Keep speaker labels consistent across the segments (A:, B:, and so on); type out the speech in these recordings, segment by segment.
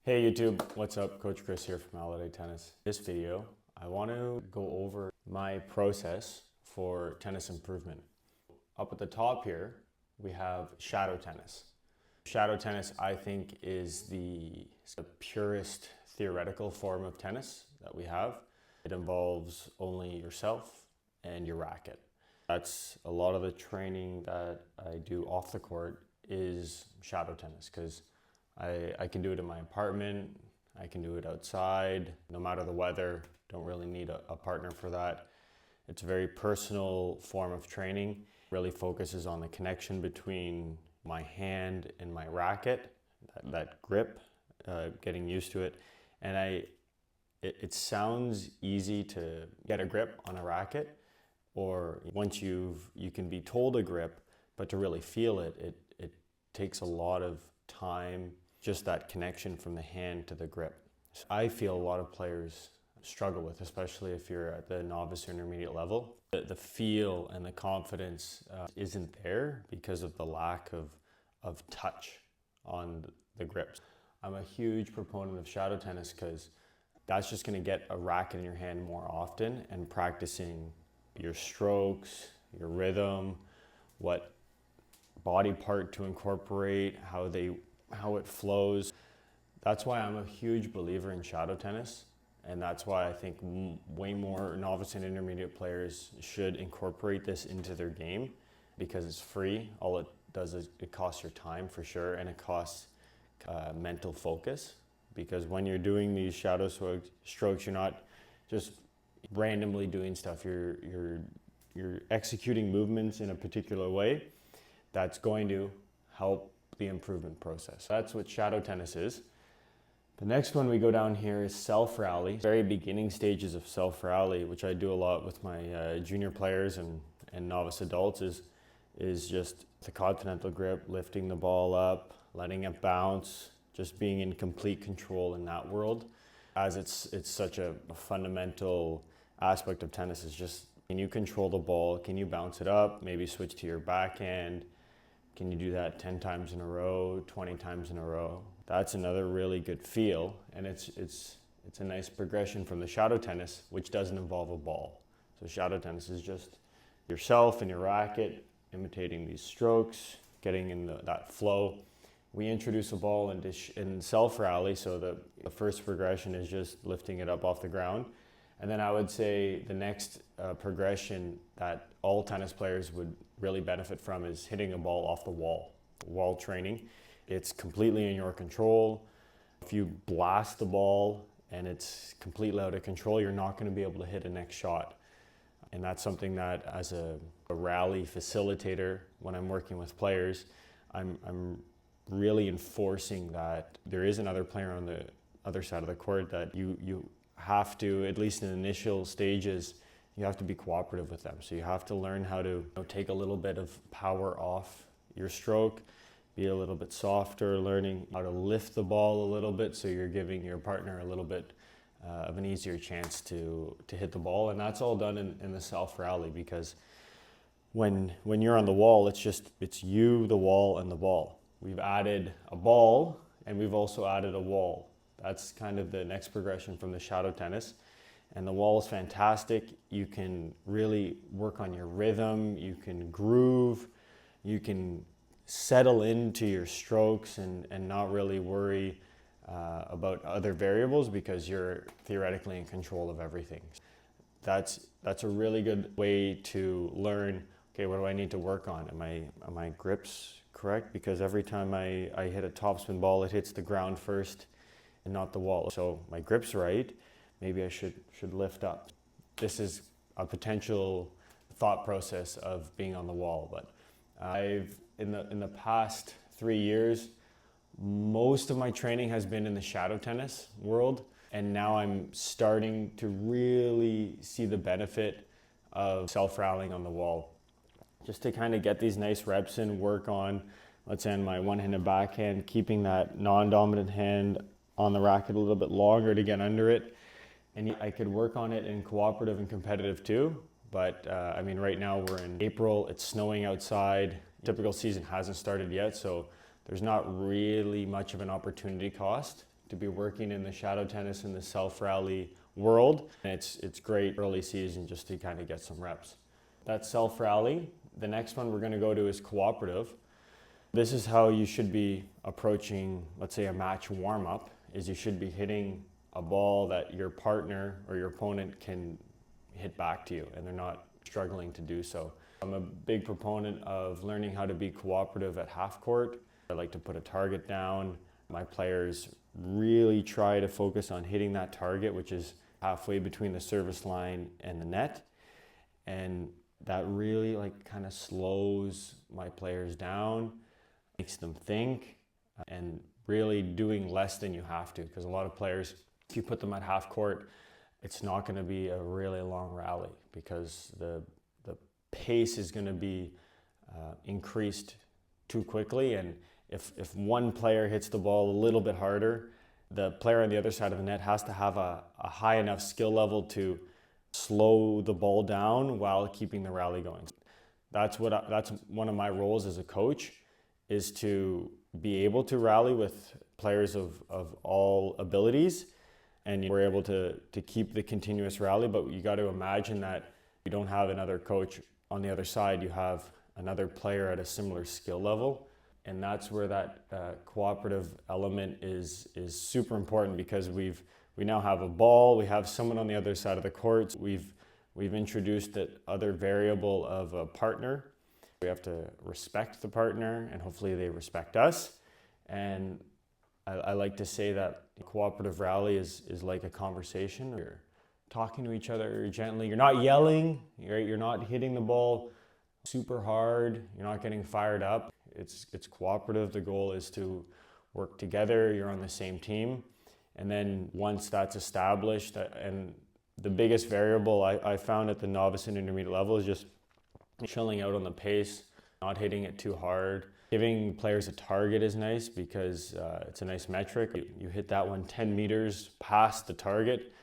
A: Hey YouTube, what's up? Coach Chris here from Holiday Tennis. This video, I want to go over my process for tennis improvement. Up at the top here, we have shadow tennis. Shadow tennis, I think, is the purest theoretical form of tennis that we have. It involves only yourself and your racket. That's a lot of the training that I do off the court is shadow tennis, because I can do it in my apartment, I can do it outside, no matter the weather, don't really need a partner for that. It's a very personal form of training, really focuses on the connection between my hand and my racket, that grip, getting used to it. And it sounds easy to get a grip on a racket, or once you can be told a grip, but to really feel it takes a lot of time, just that connection from the hand to the grip. I feel a lot of players struggle with, especially if you're at the novice or intermediate level. The feel and the confidence isn't there because of the lack of touch on the grips. I'm a huge proponent of shadow tennis because that's just going to get a racket in your hand more often, and practicing your strokes, your rhythm, what body part to incorporate, how it flows. That's why I'm a huge believer in shadow tennis, and that's why I think way more novice and intermediate players should incorporate this into their game, because it's free. All it does is it costs your time for sure, and it costs mental focus, because when you're doing these shadow strokes, you're not just randomly doing stuff. You're executing movements in a particular way that's going to help the improvement process. That's what shadow tennis is. The next one we go down here is self rally. Very beginning stages of self rally, which I do a lot with my junior players and novice adults, is just the continental grip, lifting the ball up, letting it bounce, just being in complete control in that world. As it's such a fundamental aspect of tennis, is just, can you control the ball? Can you bounce it up? Maybe switch to your backhand. Can you do that 10 times in a row, 20 times in a row? That's another really good feel, and it's a nice progression from the shadow tennis, which doesn't involve a ball. So shadow tennis is just yourself and your racket, imitating these strokes, getting in that flow. We introduce a ball in self rally, so the first progression is just lifting it up off the ground. And then I would say the next progression that all tennis players would really benefit from is hitting a ball off the wall training. It's completely in your control. If you blast the ball and it's completely out of control, you're not going to be able to hit a next shot. And that's something that, as a rally facilitator, when I'm working with players, I'm really enforcing that there is another player on the other side of the court, that you have to, at least in initial stages, you have to be cooperative with them. So you have to learn how to take a little bit of power off your stroke, be a little bit softer, learning how to lift the ball a little bit, so you're giving your partner a little bit of an easier chance to hit the ball. And that's all done in the self rally, because when you're on the wall, it's you, the wall, and the ball. We've added a ball, and we've also added a wall. That's kind of the next progression from the shadow tennis. And the wall is fantastic. You can really work on your rhythm, you can groove, you can settle into your strokes and not really worry about other variables, because you're theoretically in control of everything. That's a really good way to learn, okay, what do I need to work on? Are my grips correct? Because every time I hit a topspin ball, it hits the ground first and not the wall. So my grip's right. Maybe I should lift up. This is a potential thought process of being on the wall. But I've, in the past 3 years, most of my training has been in the shadow tennis world. And now I'm starting to really see the benefit of self-rallying on the wall. Just to kind of get these nice reps in, work on, let's say, on my one-handed backhand, keeping that non-dominant hand on the racket a little bit longer to get under it. And I could work on it in cooperative and competitive too. But I mean, right now we're in April, it's snowing outside. Typical season hasn't started yet, so there's not really much of an opportunity cost to be working in the shadow tennis and the self-rally world. And it's great early season just to kind of get some reps. That's self-rally. The next one we're going to go to is cooperative. This is how you should be approaching, let's say, a match warm-up, is you should be hitting a ball that your partner or your opponent can hit back to you, and they're not struggling to do so. I'm a big proponent of learning how to be cooperative at half court. I like to put a target down. My players really try to focus on hitting that target, which is halfway between the service line and the net. And that really kind of slows my players down, makes them think, and really doing less than you have to. Because a lot of players, if you put them at half court, it's not going to be a really long rally because the pace is going to be increased too quickly. And if one player hits the ball a little bit harder, the player on the other side of the net has to have a high enough skill level to slow the ball down while keeping the rally going. That's one of my roles as a coach, is to be able to rally with players of all abilities, and we're able to keep the continuous rally. But you got to imagine that you don't have another coach on the other side, you have another player at a similar skill level. And that's where that cooperative element is super important, because we now have a ball, we have someone on the other side of the court. We've introduced that other variable of a partner. We have to respect the partner, and hopefully they respect us. And I like to say that cooperative rally is like a conversation. You're talking to each other gently. You're not yelling, right? You're not hitting the ball super hard. You're not getting fired up. It's cooperative. The goal is to work together. You're on the same team. And then once that's established, and the biggest variable I found at the novice and intermediate level is just chilling out on the pace, not hitting it too hard. Giving players a target is nice because it's a nice metric. You hit that one 10 meters past the target.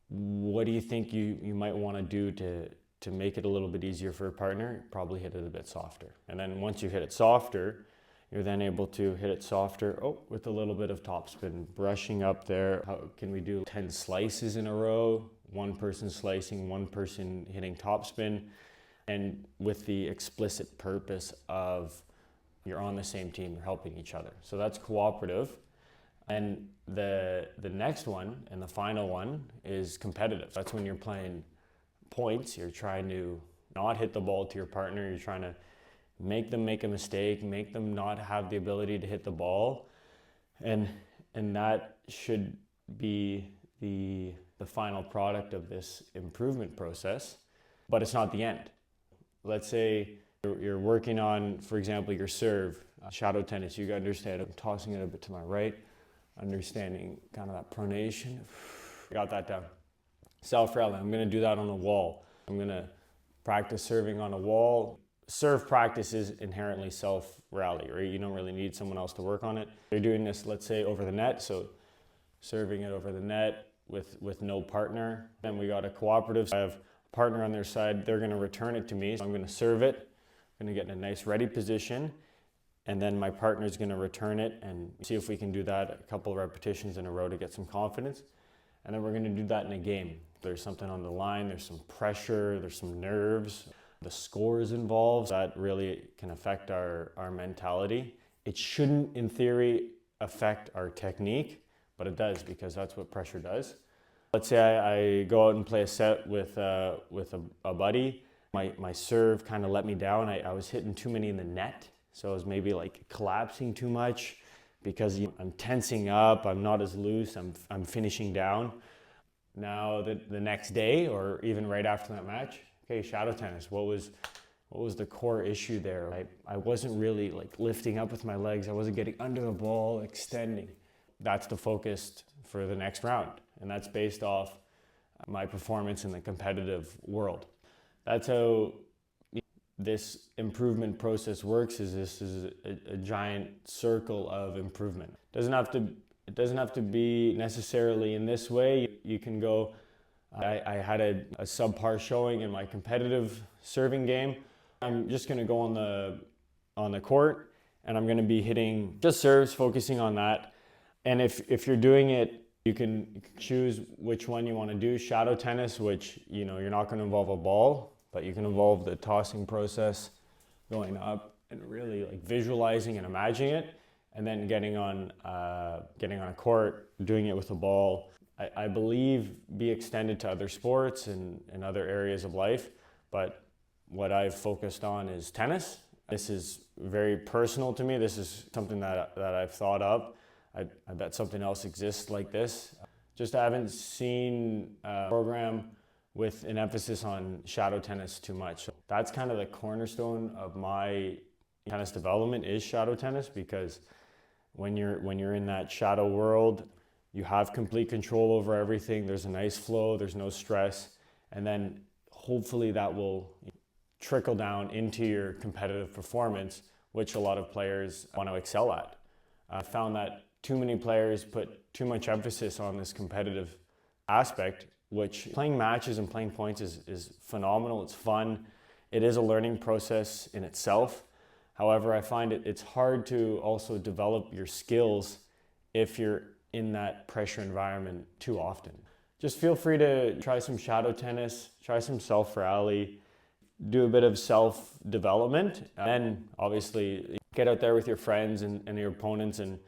A: What do you think you might want to do to make it a little bit easier for a partner? Probably hit it a bit softer. And then once you hit it softer, you're then able to hit it softer with a little bit of topspin, brushing up there. How can we do 10 slices in a row? One person slicing, one person hitting topspin, and with the explicit purpose of you're on the same team, you're helping each other. So that's cooperative. And the next one and the final one is competitive. That's when you're playing points. You're trying to not hit the ball to your partner. You're trying to make them make a mistake, make them not have the ability to hit the ball. And that should be the final product of this improvement process, but it's not the end. Let's say you're working on, for example, your serve, shadow tennis. You got to understand, I'm tossing it a bit to my right, understanding kind of that pronation. Got that down. Self-rally, I'm going to do that on a wall. I'm going to practice serving on a wall. Serve practice is inherently self-rally, right? You don't really need someone else to work on it. You're doing this, let's say, over the net, so serving it over the net with no partner. Then we got a cooperative. I have a partner on their side. They're going to return it to me. So I'm going to serve it. I'm going to get in a nice ready position. And then my partner is going to return it, and see if we can do that a couple of repetitions in a row to get some confidence. And then we're going to do that in a game. There's something on the line, there's some pressure, there's some nerves. The score is involved. That really can affect our mentality. It shouldn't, in theory, affect our technique, but it does, because that's what pressure does. Let's say I go out and play a set with a buddy. My serve kind of let me down. I was hitting too many in the net, so I was maybe collapsing too much because I'm tensing up, I'm not as loose, I'm finishing down. Now the next day, or even right after that match, okay, shadow tennis, what was the core issue there? I wasn't really lifting up with my legs, I wasn't getting under the ball, extending. That's the focus for the next round, and that's based off my performance in the competitive world. That's how this improvement process works. This is a giant circle of improvement. It doesn't have to be necessarily in this way. You can go, I had a subpar showing in my competitive serving game. I'm just gonna go on the court, and I'm gonna be hitting just serves, focusing on that. And if you're doing it, you can choose which one you want to do. Shadow tennis, which, you know, you're not going to involve a ball, but you can involve the tossing process, going up and really like visualizing and imagining it, and then getting on a court, doing it with a ball. I believe be extended to other sports and other areas of life, but what I've focused on is tennis. This is very personal to me. This is something that I've thought of. I bet something else exists like this. Just I haven't seen a program with an emphasis on shadow tennis too much. So that's kind of the cornerstone of my tennis development is shadow tennis, because when you're in that shadow world, you have complete control over everything. There's a nice flow, there's no stress, and then hopefully that will trickle down into your competitive performance, which a lot of players want to excel at. I found that too many players put too much emphasis on this competitive aspect, which playing matches and playing points is phenomenal. It's fun. It is a learning process in itself. However, I find it's hard to also develop your skills if you're in that pressure environment too often. Just feel free to try some shadow tennis, try some self-rally, do a bit of self-development, and then obviously get out there with your friends and your opponents and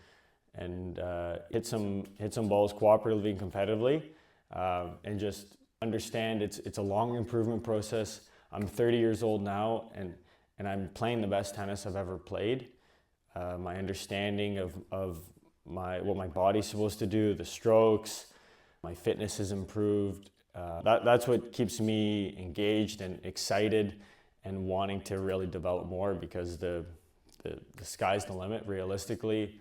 A: hit some balls cooperatively and competitively, and just understand it's a long improvement process. I'm 30 years old now, and I'm playing the best tennis I've ever played. My understanding of what my body's supposed to do, the strokes, my fitness has improved. That's what keeps me engaged and excited and wanting to really develop more, because the sky's the limit. Realistically,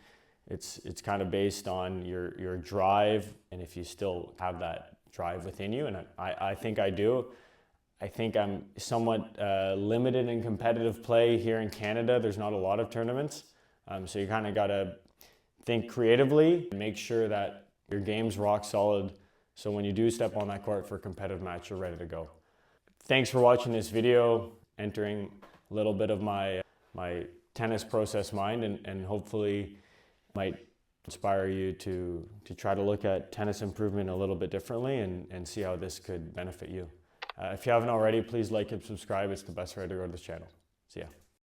A: it's kind of based on your drive, and if you still have that drive within you, and I think I do. I think I'm somewhat limited in competitive play here in Canada. There's not a lot of tournaments, so you kind of got to think creatively and make sure that your game's rock solid, so when you do step on that court for a competitive match, you're ready to go. Thanks for watching this video, entering a little bit of my tennis process mind, and hopefully might inspire you to try to look at tennis improvement a little bit differently and see how this could benefit you. If you haven't already, please like and subscribe. It's the best way to grow this channel. See ya.